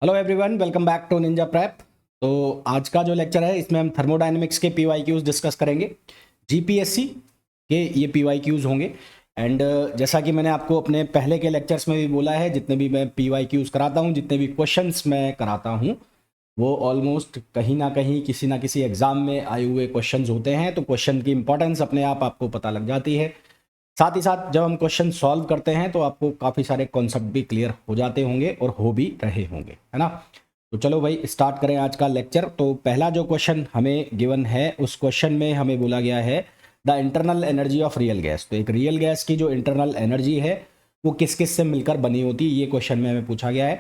Hello everyone, welcome back to Ninja Prep. तो आज का जो लेक्चर है इसमें हम थर्मोडायनेमिक्स के पीवाईक्यूज डिस्कस करेंगे। जीपीएससी के ये पीवाईक्यूज होंगे। एंड जैसा कि मैंने आपको अपने पहले के लेक्चर्स में भी बोला है, जितने भी मैं पीवाईक्यूज कराता हूँ, जितने भी क्वेश्चंस मैं कराता हूँ, वो ऑलमोस्ट कहीं ना कहीं किसी ना किसी एग्जाम में आए हुए क्वेश्चंस होते हैं। तो क्वेश्चन की इंपॉर्टेंस अपने आप आपको पता लग जाती है। साथ ही साथ जब हम क्वेश्चन सॉल्व करते हैं तो आपको काफ़ी सारे कॉन्सेप्ट भी क्लियर हो जाते होंगे और हो भी रहे होंगे, है ना। तो चलो भाई स्टार्ट करें आज का लेक्चर। तो पहला जो क्वेश्चन हमें गिवन है, उस क्वेश्चन में हमें बोला गया है the internal energy of real gas. तो एक रियल गैस की जो इंटरनल एनर्जी है वो किस किस से मिलकर बनी होती है, ये क्वेश्चन में हमें पूछा गया है।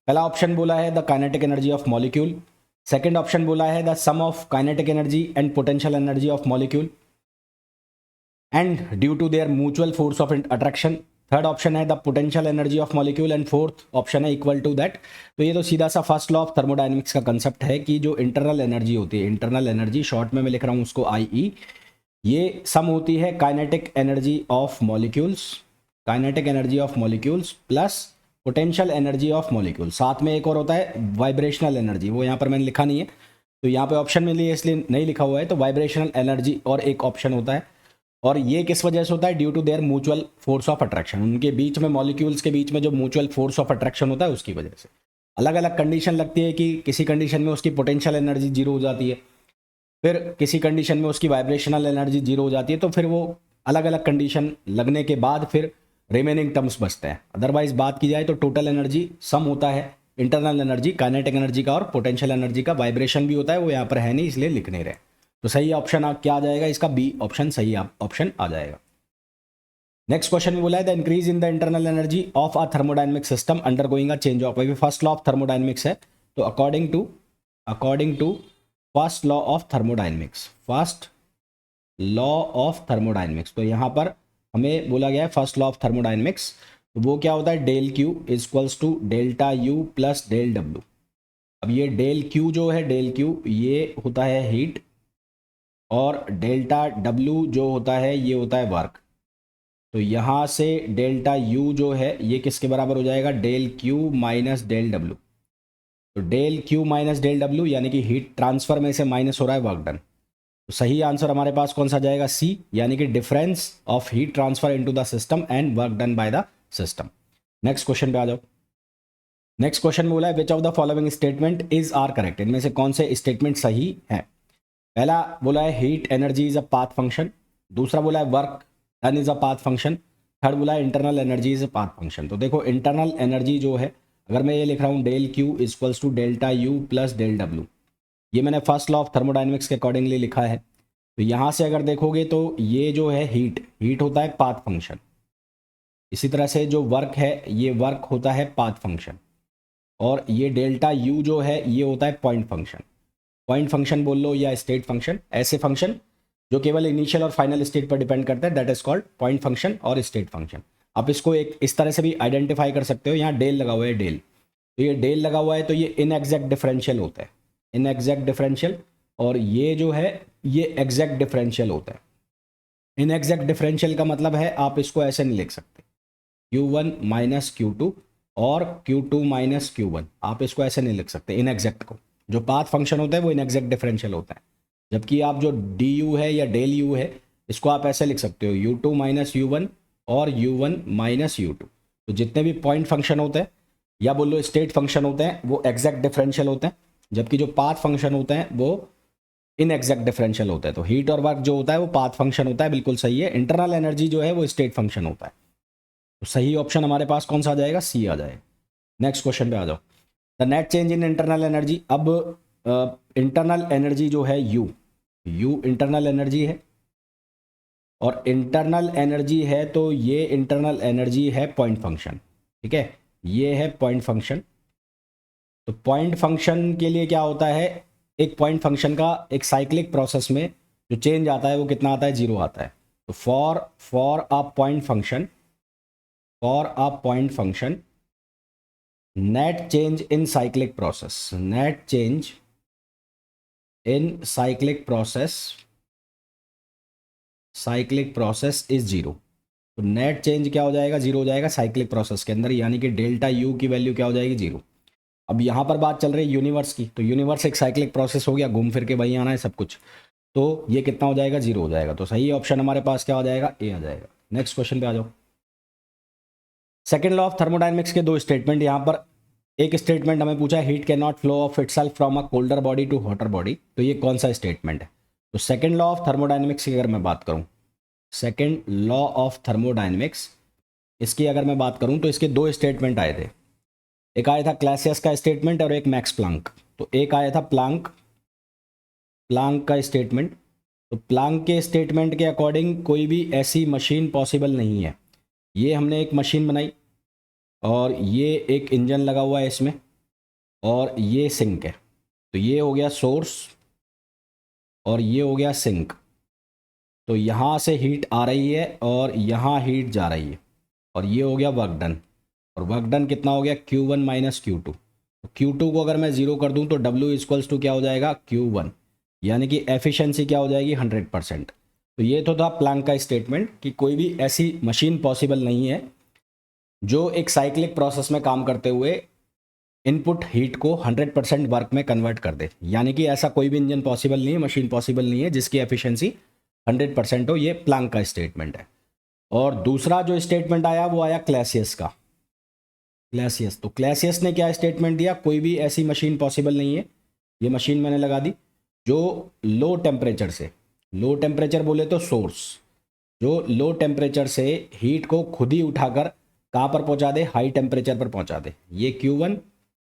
पहला ऑप्शन बोला है the kinetic energy of molecule. Second option बोला है the sum of kinetic energy and potential energy of molecule and due to their mutual force of attraction। Third option है the potential energy of molecule and fourth option है equal to that. तो ये तो सीधा सा first law of thermodynamics का concept है कि जो इंटरनल एनर्जी होती है, इंटरनल एनर्जी शॉर्ट में मैं लिख रहा हूँ उसको आई, ये सम होती है kinetic energy of molecules, kinetic energy of molecules plus potential energy of molecule. साथ में एक और होता है वाइब्रेशनल एनर्जी, वो यहाँ पर मैंने लिखा नहीं है, तो यहाँ पे ऑप्शन में लिए इसलिए नहीं लिखा हुआ है। तो वाइब्रेशनल एनर्जी और एक ऑप्शन होता है, और ये किस वजह से होता है? Due to their mutual force of attraction. उनके बीच में, मॉलिक्यूल्स के बीच में जो म्यूचुअल फोर्स ऑफ अट्रैक्शन होता है उसकी वजह से। अलग अलग कंडीशन लगती है कि किसी कंडीशन में उसकी पोटेंशियल एनर्जी जीरो हो जाती है, फिर किसी कंडीशन में उसकी वाइब्रेशनल एनर्जी जीरो हो जाती है। तो फिर वो अलग अलग कंडीशन लगने के बाद फिर रिमेनिंग टर्म्स बचते हैं। अदरवाइज बात की जाए तो टोटल एनर्जी सम होता है इंटरनल एनर्जी, काइनेटिक एनर्जी का और पोटेंशियल एनर्जी का। वाइब्रेशन भी होता है, वो यहाँ पर है नहीं इसलिए लिख नहीं रहे। तो सही ऑप्शन क्या आ जाएगा इसका? बी ऑप्शन सही ऑप्शन आ जाएगा। नेक्स्ट क्वेश्चन में बोला है the increase in the internal energy of a thermodynamic system undergoing a change of. अभी फर्स्ट लॉ ऑफ थर्मोडायनेमिक्स है, तो according to first law of thermodynamics, first law of thermodynamics, तो यहाँ पर हमें बोला गया है फर्स्ट लॉ ऑफ थर्मोडायनेमिक्स। तो वो क्या होता है? Del Q equals to delta U plus del W. अब ये डेल क्यू जो है, डेल क्यू ये होता है हीट, और डेल्टा डब्ल्यू जो होता है ये होता है वर्क। तो यहाँ से डेल्टा यू जो है ये किसके बराबर हो जाएगा? Del Q minus del W. तो del Q minus del W यानी कि हीट ट्रांसफर में से माइनस हो रहा है वर्क डन। तो सही आंसर हमारे पास कौन सा जाएगा? सी, यानी कि difference of heat transfer into the system and work done by the system. Next question पे आ जाओ। नेक्स्ट क्वेश्चन में बोला है which of the following statement is are correct. इनमें से कौन से स्टेटमेंट सही है? पहला बोला है heat energy is a path function, दूसरा बोला है work done is a path function, third बोला है internal energy is a path function. तो देखो इंटरनल एनर्जी जो है, अगर मैं ये लिख रहा हूँ del Q equals to delta U plus del W, ये मैंने फर्स्ट लॉ ऑफ थर्मोडायनेमिक्स के अकॉर्डिंगली लिखा है। तो यहाँ से अगर देखोगे तो ये जो है हीट, हीट होता है पाथ फंक्शन। इसी तरह से जो वर्क है ये वर्क होता है पाथ फंक्शन, और ये डेल्टा यू जो है ये होता है पॉइंट फंक्शन। पॉइंट फंक्शन बोल लो या स्टेट फंक्शन, ऐसे फंक्शन जो केवल इनिशियल और फाइनल स्टेट पर डिपेंड करता है, that is called point function और स्टेट फंक्शन। आप इसको एक इस तरह से भी आइडेंटिफाई कर सकते हो, यहाँ डेल लगा हुआ है, डेल, तो ये डेल लगा हुआ है तो ये इनएग्जैक्ट डिफरेंशियल होता है, इनएग्जैक्ट डिफरेंशियल, और ये जो है ये एग्जैक्ट डिफरेंशियल होता है। इनएग्जैक्ट डिफरेंशियल का मतलब है आप इसको ऐसे नहीं लिख सकते Q1 माइनस Q2 और Q2 माइनस Q1, आप इसको ऐसे नहीं लिख सकते इनएग्जैक्ट को। जो पाथ फंक्शन होता है वो इनएग्जैक्ट डिफरेंशियल होता है, जबकि आप जो डी यू है या डेल यू है इसको आप ऐसे लिख सकते हो U2 माइनस U1 और U1 माइनस U2। तो जितने भी पॉइंट फंक्शन होते हैं या बोल लो स्टेट फंक्शन होते हैं वो एग्जैक्ट डिफरेंशियल होते हैं, जबकि जो पाथ फंक्शन होते हैं वो इनएग्जैक्ट डिफरेंशियल होता है। तो हीट और वर्क जो होता है वो पाथ फंक्शन होता है, बिल्कुल सही है। इंटरनल एनर्जी जो है वो स्टेट फंक्शन होता है। तो सही ऑप्शन हमारे पास कौन सा आ जाएगा? सी आ जाएगा। नेक्स्ट क्वेश्चन पे आ जाओ। The net change in internal energy. अब इंटरनल एनर्जी जो है यू, यू इंटरनल एनर्जी है, और इंटरनल एनर्जी है तो ये इंटरनल एनर्जी है पॉइंट फंक्शन, ठीक है, ये है पॉइंट फंक्शन। तो पॉइंट फंक्शन के लिए क्या होता है? एक पॉइंट फंक्शन का एक साइक्लिक प्रोसेस में जो चेंज आता है वो कितना आता है? जीरो आता है। तो for a point function, for a point function net change in cyclic process, net change in cyclic process is zero. तो नेट चेंज क्या हो जाएगा? जीरो हो जाएगा साइक्लिक प्रोसेस के अंदर, यानी कि डेल्टा यू की वैल्यू क्या हो जाएगी? जीरो। अब यहाँ पर बात चल रही है यूनिवर्स की, तो यूनिवर्स एक साइक्लिक प्रोसेस हो गया, घूम फिर के वहीं आना है सब कुछ, तो ये कितना हो जाएगा, 0 हो जाएगा। तो सही ऑप्शन हमारे पास क्या हो जाएगा, ए आ जाएगा। नेक्स्ट क्वेश्चन पे आ जाओ। सेकेंड लॉ ऑफ थर्मोडाइनमिक्स के दो स्टेटमेंट यहाँ पर। एक स्टेटमेंट हमें पूछा है heat can not flow of itself from a colder body to hotter body, तो ये कौन सा स्टेटमेंट है। तो सेकेंड लॉ ऑफ थर्मोडाइनमिक्स की अगर मैं बात करूँ, सेकेंड लॉ ऑफ थर्मोडाइनमिक्स, इसकी अगर मैं बात करूँ तो इसके दो स्टेटमेंट आए थे। एक आया था क्लासियस का स्टेटमेंट और एक मैक्स प्लांक। तो एक आया था प्लांक का स्टेटमेंट। तो प्लांक के स्टेटमेंट के अकॉर्डिंग कोई भी ऐसी मशीन पॉसिबल नहीं है। ये हमने एक मशीन बनाई और ये एक इंजन लगा हुआ है इसमें और ये सिंक है। तो ये हो गया सोर्स और ये हो गया सिंक। तो यहाँ से हीट आ रही है और यहाँ हीट जा रही है और ये हो गया वर्क डन। और वर्क डन कितना हो गया, Q1 माइनस Q2। तो Q2 को अगर मैं 0 कर दूं तो W इक्वल्स टू क्या हो जाएगा, Q1, यानी कि एफिशिएंसी क्या हो जाएगी, 100%। तो ये तो था प्लांक का स्टेटमेंट कि कोई भी ऐसी मशीन पॉसिबल नहीं है जो एक साइक्लिक प्रोसेस में काम करते हुए इनपुट हीट को 100% वर्क में कन्वर्ट कर दे, यानी कि ऐसा कोई भी इंजन पॉसिबल नहीं है, मशीन पॉसिबल नहीं है जिसकी एफिशिएंसी 100% हो। ये प्लांक का स्टेटमेंट है। और दूसरा जो स्टेटमेंट आया वो आया क्लैसियस का। क्लैसियस, तो क्लैसियस ने क्या स्टेटमेंट दिया, कोई भी ऐसी मशीन पॉसिबल नहीं है, ये मशीन मैंने लगा दी, जो लो टेम्परेचर से, लो टेम्परेचर बोले तो सोर्स, जो लो टेम्परेचर से हीट को खुद ही उठाकर कहाँ पर पहुँचा दे, हाई टेम्परेचर पर पहुँचा दे। ये Q1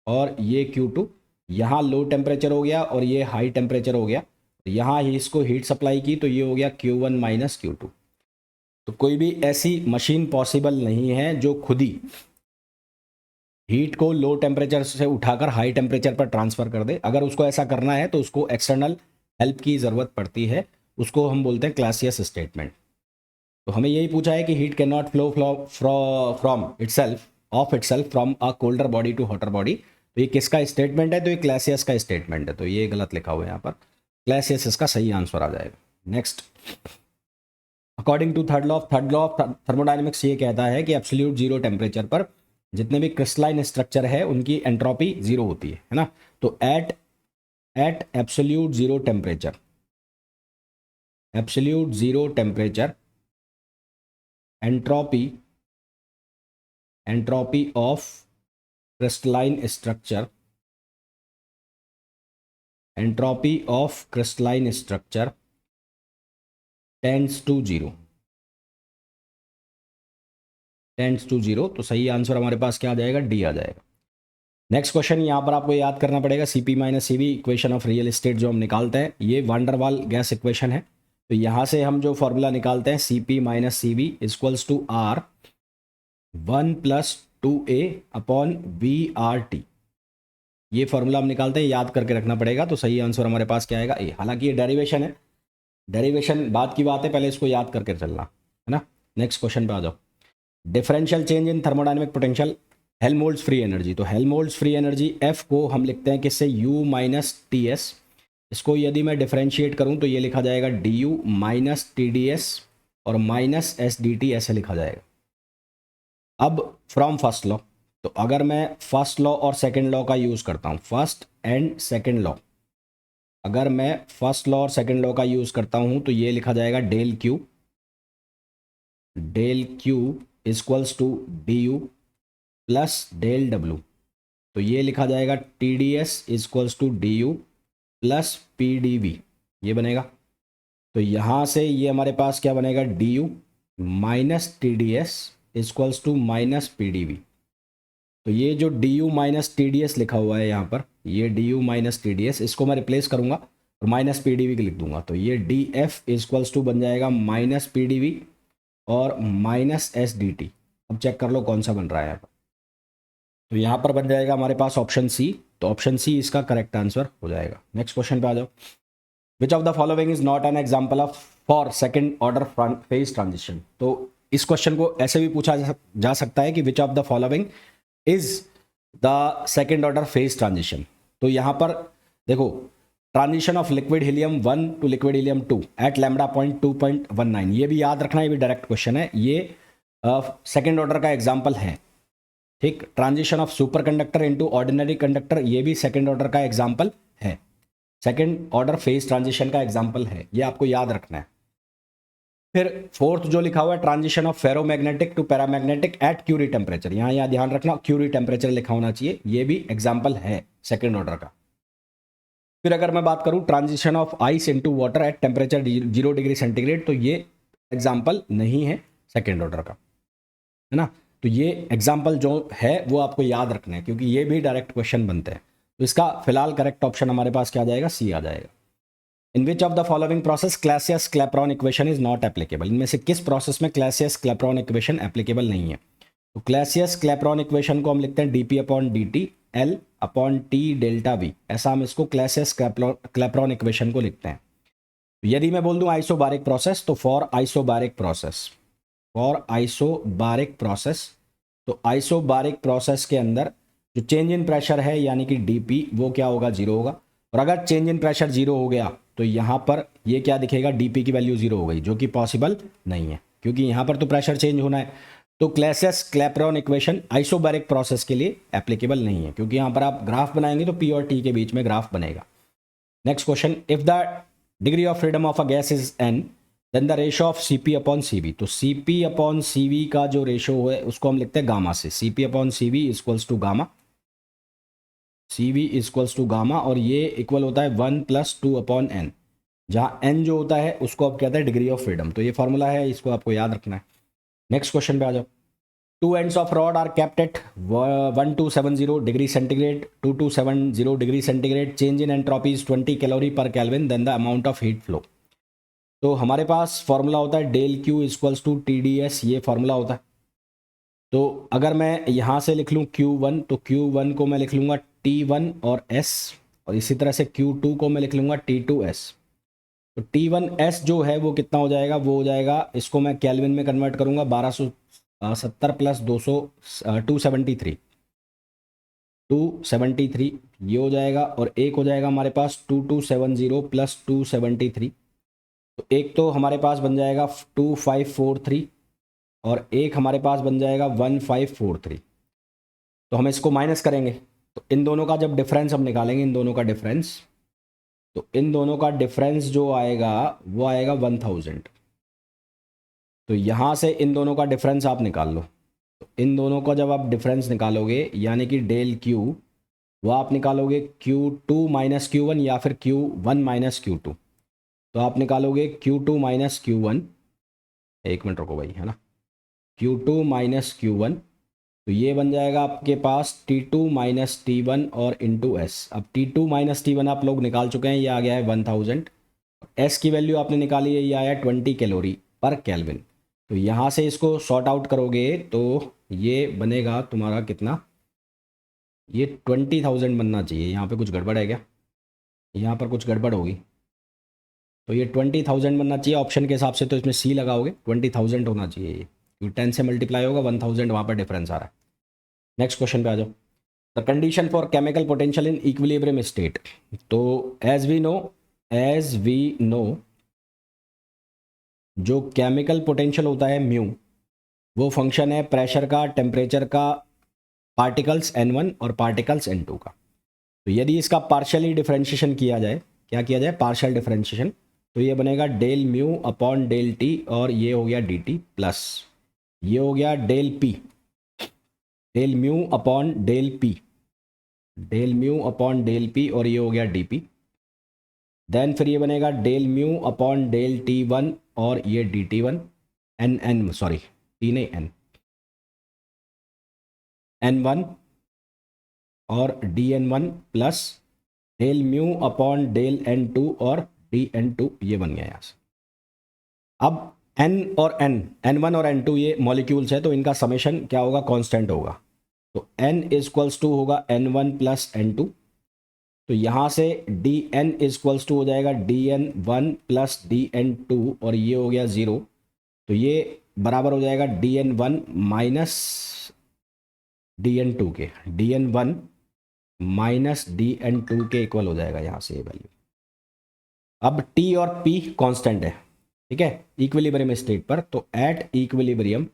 और ये Q2, यहाँ लो टेम्परेचर हो गया और ये हाई टेम्परेचर हो गया। यहाँ ही इसको हीट सप्लाई की तो ये हो गया Q1 माइनस Q2। तो कोई भी ऐसी मशीन पॉसिबल नहीं है जो खुद ही हीट को लो टेम्परेचर से उठाकर हाई टेम्परेचर पर ट्रांसफ़र कर दे। अगर उसको ऐसा करना है तो उसको एक्सटर्नल हेल्प की ज़रूरत पड़ती है, उसको हम बोलते हैं क्लासियस स्टेटमेंट। तो हमें यही पूछा है कि heat can not flow from itself of itself from a colder body to hotter body. तो ये किसका स्टेटमेंट है, तो ये क्लासियस का स्टेटमेंट है। तो ये गलत लिखा हुआ है यहाँ पर, क्लासियस इसका सही आंसर आ जाएगा। Next, according to third law of thermodynamics ये कहता है कि एब्सोल्यूट जीरो टेम्परेचर पर जितने भी क्रिस्टलाइन स्ट्रक्चर है उनकी एंट्रोपी जीरो होती है ना। तो at absolute zero temperature, absolute zero temperature entropy of crystalline structure, entropy of crystalline structure tends to zero, tends to zero. तो सही आंसर हमारे पास क्या आ जाएगा, डी आ जाएगा। नेक्स्ट क्वेश्चन, यहाँ पर आपको याद करना पड़ेगा CP minus CV equation of real estate जो हम निकालते हैं, ये वांडरवाल गैस इक्वेशन है। तो यहाँ से हम जो फॉर्मूला निकालते हैं CP minus CV equals to R 1 + 2A upon VRT, ये फॉर्मूला हम निकालते हैं, याद करके रखना पड़ेगा। तो सही आंसर हमारे पास क्या आएगा, ए। हालांकि ये डेरिवेशन है, डेरिवेशन बाद की बात है, पहले इसको याद करके चलना है ना। नेक्स्ट क्वेश्चन पे आ जाओ। Differential change in thermodynamic potential Helmholtz free energy. तो हेल्महोल्ट्ज़ फ्री एनर्जी F को हम लिखते हैं किससे, U माइनस TS। इसको यदि मैं डिफरेंशिएट करूं तो ये लिखा जाएगा DU माइनस TDS और माइनस SDT, ऐसे लिखा जाएगा। अब फ्रॉम फर्स्ट लॉ, तो अगर मैं फर्स्ट लॉ और सेकेंड लॉ का यूज़ करता हूँ, फर्स्ट एंड सेकेंड लॉ, अगर मैं फर्स्ट लॉ और सेकेंड लॉ का यूज़ करता हूँ तो ये लिखा जाएगा del Q equals to DU plus del W। तो ये लिखा जाएगा TDS equals to DU plus PdV, ये बनेगा। तो यहाँ से ये हमारे पास क्या बनेगा, DU minus TDS equals to minus PdV। तो ये जो DU माइनस TDS लिखा हुआ है यहाँ पर, ये DU माइनस TDS, इसको मैं रिप्लेस करूँगा और माइनस PdV लिख दूंगा। तो ये DF इक्वल्स टू बन जाएगा माइनस PdV और माइनस SDT। अब चेक कर लो कौन सा बन रहा है यहाँ पर। तो यहाँ पर बन जाएगा हमारे पास ऑप्शन C। तो ऑप्शन C इसका करेक्ट आंसर हो जाएगा। नेक्स्ट क्वेश्चन पे आ जाओ। विच of the following is not an example of for second order phase transition. तो इस क्वेश्चन को ऐसे भी पूछा जा सकता है कि which of the following is the second order phase transition. तो यहाँ पर देखो, transition of liquid helium 1 to liquid helium 2 at lambda point 2.19, ये भी याद रखना, ये भी डायरेक्ट क्वेश्चन है, ये सेकेंड ऑर्डर का एग्जाम्पल है। ठीक। Transition of super conductor into ordinary conductor, ये भी सेकंड ऑर्डर का एग्जांपल है, सेकंड ऑर्डर फेज ट्रांजिशन का एग्जांपल है, ये आपको याद रखना है। फिर फोर्थ जो लिखा हुआ है, transition of ferromagnetic to paramagnetic at Curie temperature, यहाँ ध्यान रखना क्यूरी टेम्परेचर लिखा होना चाहिए, ये भी एग्जाम्पल है सेकेंड ऑर्डर का। फिर अगर मैं बात करूं transition of ice into water at temperature 0 degree centigrade, तो ये एग्जाम्पल नहीं है सेकेंड ऑर्डर का, है ना। तो ये एग्जाम्पल जो है वो आपको याद रखना है, क्योंकि ये भी डायरेक्ट क्वेश्चन बनते हैं। तो इसका फिलहाल करेक्ट ऑप्शन हमारे पास क्या आ जाएगा, सी आ जाएगा। In which of the following process Clausius Clapeyron equation is not applicable, इनमें से किस प्रोसेस में क्लासियस क्लैपेरॉन इक्वेशन एप्लीकेबल नहीं है। तो क्लासियस क्लैपेरॉन इक्वेशन को हम लिखते हैं dp upon dt L upon T delta we, ऐसा हम इसको क्लासियस क्लैपेरॉन इक्वेशन को लिखते हैं। तो यदि मैं बोल दूं आइसोबारिक प्रोसेस, तो फॉर आइसोबारिक प्रोसेस, तो आइसोबारिक प्रोसेस के अंदर जो चेंज इन प्रेशर है यानी कि dp वो क्या होगा, जीरो होगा। और अगर चेंज इन प्रेशर जीरो हो गया तो यहाँ पर ये क्या दिखेगा, dp की वैल्यू जीरो हो गई, जो कि पॉसिबल नहीं है, क्योंकि यहाँ पर तो प्रेशर चेंज होना है। तो Clausius Clapeyron equation isobaric process के लिए एप्लीकेबल नहीं है, क्योंकि यहाँ पर आप ग्राफ बनाएंगे तो p और t के बीच में ग्राफ बनेगा। Next question, if the degree of freedom of a gas is n then the ratio of cp upon cv, तो cp अपॉन cv का जो रेशो है उसको हम लिखते हैं गामा से, cp upon cv equals to gamma, cv equals to gamma, और ये इक्वल होता है 1+2 अपॉन n, जहाँ n जो होता है उसको आप कहते हैं डिग्री ऑफ फ्रीडम। तो ये फॉर्मूला है, इसको आपको याद रखना है। नेक्स्ट क्वेश्चन पे आ जाओ। Two ends of rod are kept at 1270 degree centigrade, 2270 degree centigrade, change in entropy is 20 calorie per kelvin, then the amount of heat flow. तो हमारे पास फॉर्मूला होता है del Q equals to TdS, ये formula होता है। तो अगर मैं यहाँ से लिख लूँ Q1, तो Q1 को मैं लिख लूँगा T1 और S, और इसी तरह से Q2 को मैं लिख लूँगा T2S। तो T1S जो है वो कितना हो जाएगा, वो हो जाएगा, इसको मैं केल्विन में कन्वर्ट करूँगा, 1270 प्लस 200 273 ये हो जाएगा, और एक हो जाएगा हमारे पास 2270 प्लस 273, तो एक तो हमारे पास बन जाएगा 2543 और एक हमारे पास बन जाएगा 1543। तो हम इसको माइनस करेंगे, तो इन दोनों का जब डिफरेंस हम निकालेंगे, इन दोनों का डिफरेंस, तो इन दोनों का डिफरेंस जो आएगा वो आएगा 1000। तो यहाँ से इन दोनों का डिफरेंस आप निकाल लो, तो इन दोनों का जब आप डिफरेंस निकालोगे यानी कि डेल क्यू, वो आप निकालोगे Q2 माइनस Q1 या फिर Q1 माइनस Q2, तो आप निकालोगे Q2 माइनस Q1, एक मिनट रुको भाई, है ना, Q2 माइनस Q1, तो ये बन जाएगा आपके पास T2 माइनस T1 और इंटू S। अब T2 माइनस T1 आप लोग निकाल चुके हैं, ये आ गया है 1000, S की वैल्यू आपने निकाली है, ये आया 20 कैलोरी पर केल्विन। तो यहाँ से इसको सॉर्ट आउट करोगे तो ये बनेगा तुम्हारा कितना, ये 20,000 बनना चाहिए। यहाँ पे कुछ गड़बड़ है क्या, यहाँ पर कुछ गड़बड़ होगी, तो ये 20,000 बनना चाहिए ऑप्शन के हिसाब से, तो इसमें सी लगाओगे, 20,000 होना चाहिए ये, क्योंकि 10 से मल्टीप्लाई होगा, 1000 वहाँ पर डिफरेंस आ रहा है। नेक्स्ट क्वेश्चन पे आ जाओ। The condition for chemical potential in equilibrium state, तो एज वी नो जो केमिकल पोटेंशियल होता है म्यू, वो फंक्शन है प्रेशर का, टेम्परेचर का, पार्टिकल्स N1 और पार्टिकल्स N2 का। तो यदि इसका पार्शियली डिफरेंशिएशन किया जाए, क्या किया जाए, पार्शियल डिफरेंशिएशन, तो ये बनेगा del mu upon del T, और ये हो गया dt प्लस ये हो गया del P, del mu upon del P, del mu upon del P, और ये हो गया dp। देन फिर ये बनेगा del mu upon del T1 और ये dt1, सॉरी टी नहीं N1 और dN1 plus del mu upon del N2 और dN2, ये बन गया यहाँ से। अब N और N1 और N2 ये मॉलिक्यूल्स है, तो इनका समेशन क्या होगा, कांस्टेंट होगा। तो N इक्वल्स टू होगा N1 प्लस N2, तो यहाँ से dN इक्वल्स टू हो जाएगा dN1 प्लस dN2, और ये हो गया 0, तो ये बराबर हो जाएगा dN1 माइनस dN2 के, dN1 माइनस dN2 के इक्वल हो जाएगा यहाँ से ये वैल्यू। अब T और P कांस्टेंट है, ठीक है, इक्विलिब्रियम स्टेट पर। तो एट इक्विलिब्रियम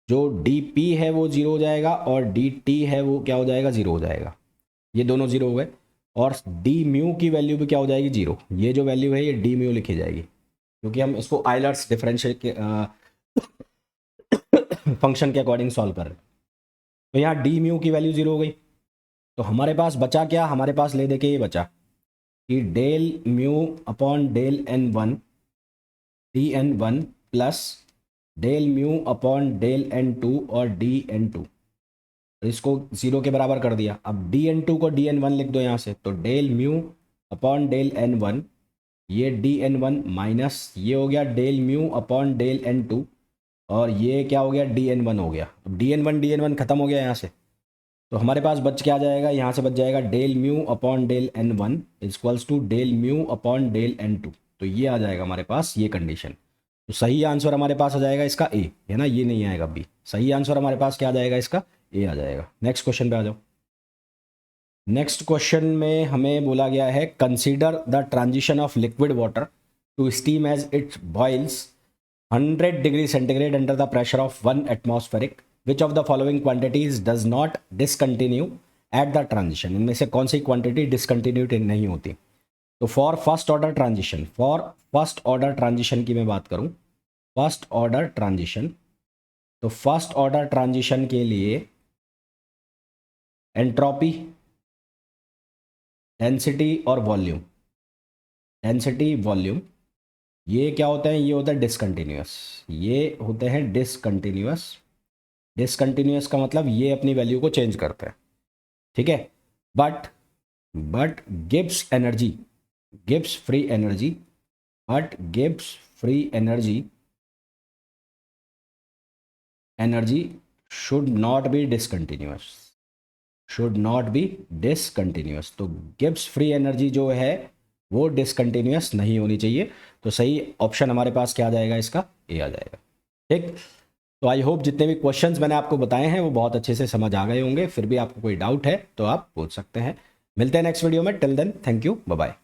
जो डी पी है वो जीरो हो जाएगा और डी टी है वो क्या हो जाएगा, जीरो हो जाएगा। ये दोनों जीरो हो गए और डी म्यू की वैल्यू भी क्या हो जाएगी, जीरो। ये जो वैल्यू है ये डी म्यू लिखी जाएगी क्योंकि हम इसको आइलर्स डिफरेंशियल के फंक्शन के अकॉर्डिंग सॉल्व कर रहे हैं। तो यहाँ डी म्यू की वैल्यू जीरो हो गई। तो हमारे पास बचा क्या, हमारे पास ले दे के ये बचा कि del mu upon del N one D N one plus del mu upon del N two और डी एन टू। इसको जीरो के बराबर कर दिया। अब डी एन टू को डी एन वन लिख दो यहाँ से, तो del mu upon del N one, ये डी एन वन माइनस ये हो गया del mu upon del N two और ये क्या हो गया, डी एन वन हो गया। अब डी एन वन खत्म हो गया यहाँ से, तो हमारे पास बच क्या जाएगा, यहाँ से बच जाएगा del mu upon del N one equals to del mu upon del N two. तो ये आ जाएगा हमारे पास ये कंडीशन। तो सही आंसर हमारे पास आ जाएगा इसका ए, है ना, ये नहीं आएगा बी। सही आंसर हमारे पास क्या आ जाएगा, इसका ए आ जाएगा। नेक्स्ट क्वेश्चन पे आ जाओ। नेक्स्ट क्वेश्चन में हमें बोला गया है consider the transition of liquid water to steam as it boils 100 degree centigrade under the pressure of 1 atmospheric, which of the following quantities does not discontinue at the transition. इनमें से कौन सी quantity discontinued नहीं होती। तो for first order transition, for first order transition की मैं बात करूं, फर्स्ट ऑर्डर ट्रांजिशन, तो फर्स्ट ऑर्डर ट्रांजिशन के लिए एंट्रोपी, डेंसिटी और वॉल्यूम, डेंसिटी वॉल्यूम ये क्या होते हैं, ये होता है डिसकंटिन्यूअस, ये होते हैं डिसकंटिन्यूअस। डिसकंटिन्यूअस का मतलब ये अपनी वैल्यू को चेंज करते हैं, ठीक है। But Gibbs energy, Gibbs free energy, but Gibbs free energy, energy should not be discontinuous, should not be discontinuous. तो गिब्स फ्री एनर्जी जो है वो डिसकंटिन्यूअस नहीं होनी चाहिए। तो सही ऑप्शन हमारे पास क्या आ जाएगा, इसका ए आ जाएगा, ठीक। तो आई होप जितने भी क्वेश्चंस मैंने आपको बताए हैं वो बहुत अच्छे से समझ आ गए होंगे। फिर भी आपको कोई डाउट है तो आप पूछ सकते हैं। मिलते हैं नेक्स्ट वीडियो में। Till then thank you, bye bye.